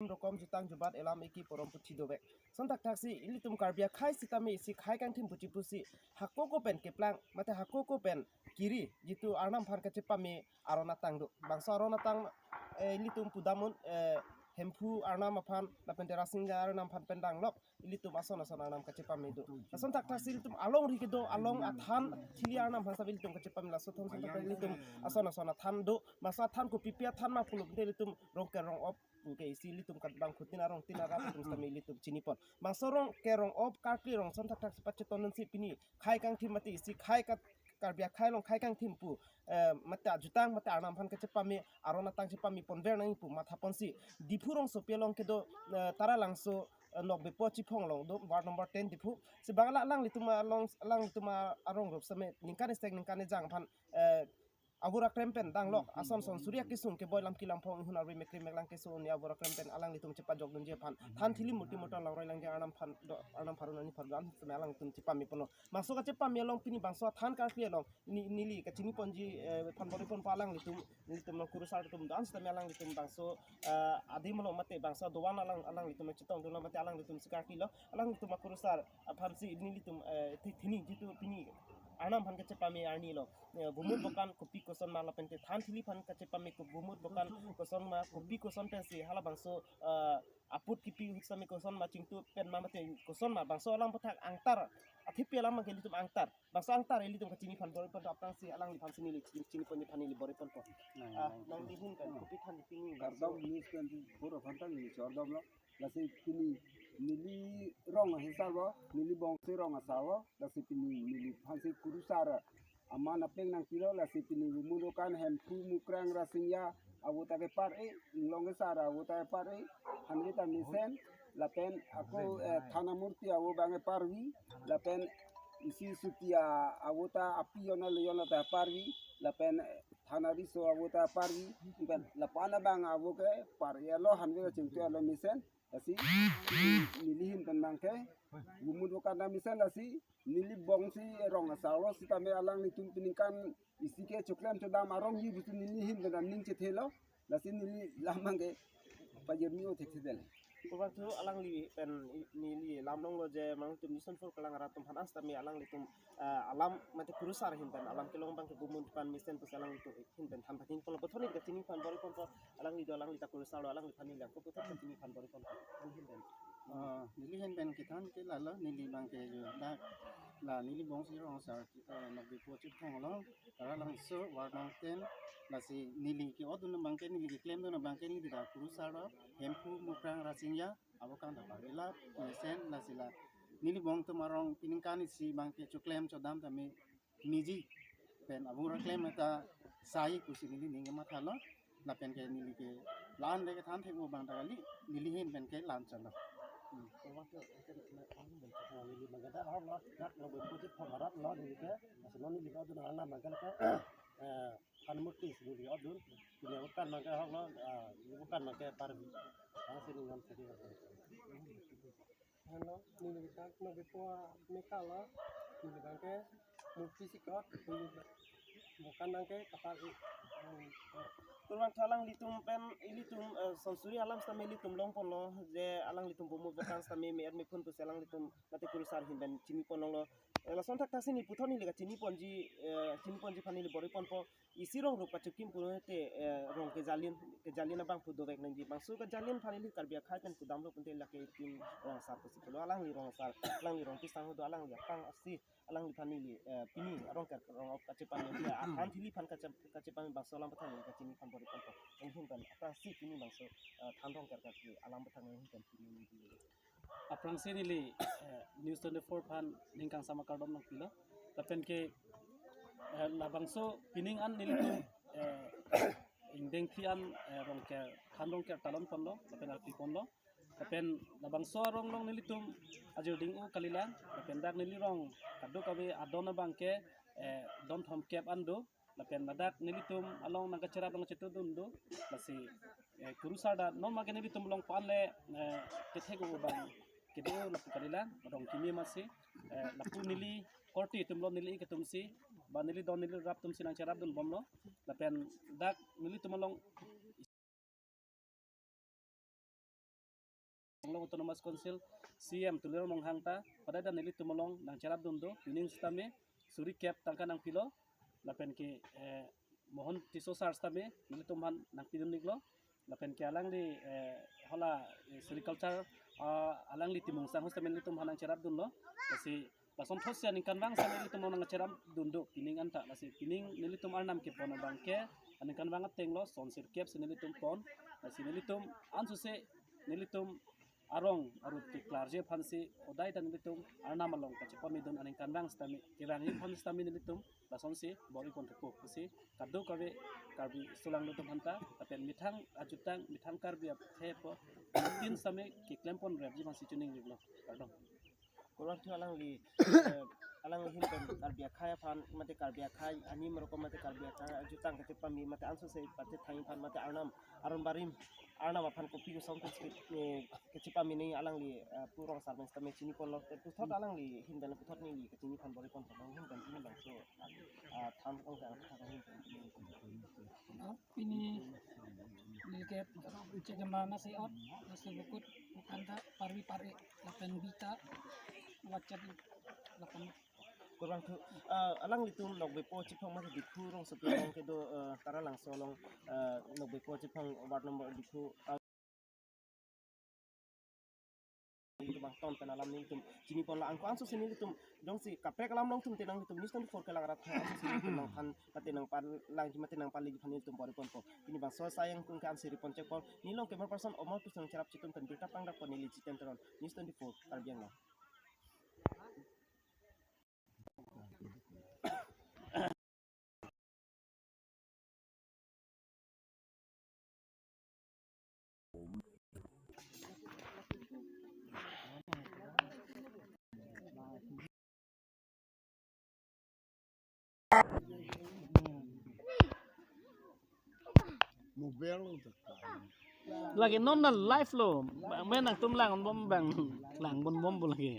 rokom jutang jubat elam iki porom puti dobek sontak taksi ilitum karbia khai sitame isi khai kang tim puci pusi hakoko pen keplang mate hakoko pen kiri jitu arnam phan ka cepami arona tang do bangsa arona tang ilitum pudamun hempu arnam phan lapen terasingga arnam phan pendang lok ilitum asona sona arnam ka cepami do sontak taksi ilitum along rikido along athan chili arnam phan sabil tum ka cepami la sothon sontak ilitum asona sona than do masa than ko pipia than ma puluk de ilitum rongker rong op ke isi litum kat bang kutin arong tin arap tum stami litum cinipon bang sorong ke rong op karkli rong son tak tak sepat cetonan si pini khai kang tim mati isi khai kat karbia khai long khai kang tim pu mata jutang mata arnam phan ke cepami arona tang cepami ponver nang pu matha ponsi dipu rong so pelong ke do tara langso nok bepo chipong long do ward number 10 dipu se bangla lang lituma long lang lituma arong rop same ningkane stek ningkane jang phan abura krempen dang lok ason son surya kisung ke boy lam kilam phong hunar we mekri meklang ke so ni abura krempen alang litum cepat jog dunje pan than thili muti motor lang roi lang arnam phan arnam pharunani phargan semelang tum cipami pono masuk ke cepam melong pini bangso than kar long nili ke cini ponji phan bori pon palang litum kurusar tum dan semelang litum bangso adi molo mate bangso dowan alang litum citong dolo mate alang litum sikar kilo alang litum kurusar pharsi ini litum thini jitu pini anam phan kache pami arni lo bumur bokan kopi koson mala pente than thili phan kache pami ko bumur bokan koson ma kopi koson pensi hala bangso aput kipi hutsami koson ma cingtu pen ma mate koson ma bangso alang pathak angtar athipi alang ma litum angtar bangso angtar eli tum kachini phan bori pon apang si alang li phan sini li chini pon phan li bori pon ko nang dihin kan kopi than dipini kardom news kan puro phantang ni chordom lo lasi pini nili rong hisawa nili bongsi rong asawa lasi pini nili phansi kurusara amana peng nang kilo lasi pini mudokan hempu mukrang rasingya awuta ke par longe sara awuta par hanwita misen lapen aku thana murti awu bange parwi lapen isi sutia awuta api yona leyona ta parwi lapen thana riso awuta parwi lapana bang awu ke par yelo hanwe chingtu alo misen lasi nilihin penangke gumud wakanda misal lasi nili bongsi rong asawa si tame alang litum piningkan isike choklem chodam arong yi bitu nilihin penang ning chethelo lasi nili lamangke pajemi o theksedel waktu alang li pen ni lamdong lo je mang tum nison for kalang ratum panas tami alang litum alam mate kurusar hin pen alam kelong bang ke gumun pan misen pus alang itu hin pen tham patin polo pothoni ke tini pan bori pon alang li do alang li ta kurusar alang li pani lang ko pothot ke tini pan bori pon hin pen nili hen ben kitan ke lala nili bang ke jo da la nili bongsi rong sar nok bi po chip thong lo tara lang so war nong ten lasi nili ki odun bang ke nili ki claim do bang ke nili da kurusar hempu mukrang rasingya abokan da barila misen lasila nili bong to marong piningkan si bang ke chuklem chodam tami miji pen abura claim ta sai kusi nili ninge mathalo la pen ke nili ke lan de ke than thek bang da gali nili hen pen ke lan chalo waktu ni magada har lo dak lo beputit pamarat lo ni ke asno ni lo dun ala magala ka hanmuti ni lo dun ni bukan maga har lo bukan maga parvi asini ngam sedi hano ni tak no bepo mekala ni bangke mukti sikot bukan nangke kapal turang calang litum pen ilitum sonsuri alam stame litum long pono je alang litum bomu bukan stame me admi pun pus alang litum mate kurusar hindan cini pono lo la sontak tasini puthoni lega cini ponji panili bori ponpo isirong rupa cukim puno te rong ke jalin abang pudo bek nangji bang su ke jalin panili karbia khai pen pudam lo punte lake tim rong sar pusi pelo alang li rong sar alang li rong pisang do alang li pang asi alang li panili pini rong ker rong op kacepan dia akan thili pan kacepan bang solam patani ka cini pan bori ponpo enghin pan apa si pini bang so thandong ker ki alam patang enghin pan pini aprang sini li news 24 pan ningkang sama kardom nang pila tapen ke labangso pining an nilitum indeng pian rong ke thandong ke talon ponlo tapen arti ponlo tapen labangso rong long nilitum ajur dingu kalilan tapen dak nilirong kadu kabe adona bangke don thom kep ando lapen nadak nilitum along naga cerap long cetu dundu lasi kurusada non mage nilitum long panle kethego bang kido lapu kalilan rong kimi masih lapu nili korti tumlo nili ketumsi ba nili don nili rap tumsi nang cerap dun bomlo lapen dak nili tumalong Panglong Autonomous Council CM Tuliro Monghangta pada dan nili tumolong nang cerap dundo pining stame suri cap tangka nang pilo lapen ke mohon tiso sar stame nili tumhan nang pidun niglo lapen ke alang di hola agriculture alang li timung sang stame nili tumhan nang cerap dundo kasi lasom thosya ning kanbang sa nili tumong nang cerap dundo pining anta lasi pining nili tum arnam ke pon bangke aning kanbang tenglo son sir cap nili tum pon lasi nili tum ansu se nili tum arong arut ke klarje phansi odai tan nilitum arna malong ka chepa midon aning kanbang stami kirang hi phan stami nilitum lason si bori kontrako kusi kadu kabe karbi sulang lutum hanta apen mithang ajutang mithang karbi thepo tin same ke klempon rabji masi tuning riglo pardon kurang tu alang li himpen karbia khai phan mate karbia khai ani meroko mate karbia khai jutang ke pami mate ansu se pate thangi phan mate arnam aron barim arnam aphan kopi ko som ke pami ni alang li purong sarmen stame chini pon lo tu thot alang li himdan tu thot ni ke chini phan bori pon pon himdan chini bang so tham ong ka ini nilket cek mana si ot nasi bukut anta parwi pare lapan bita wacap lapan kurang tu alang litum nok bepo chipang mate dikhu rong sepilong ke do tara lang solong nok bepo chipang ward number dikhu itu bang ton penalam ni tum jini pon la angko ansu sini tum dong si kapre kalam long tum tenang tum niston for kala rat ansu sini tum nang pan pate nang pan lang jima tenang pan lagi panil tum bori pon po ini bang so sayang kun kan siri pon cek pon ni long kemer person omol tu sang cerap citum kan berita pangdak pon ni liciten teron niston di for karbiang lah lagi non live lo men nang tum lang bom bang lang bon bom lagi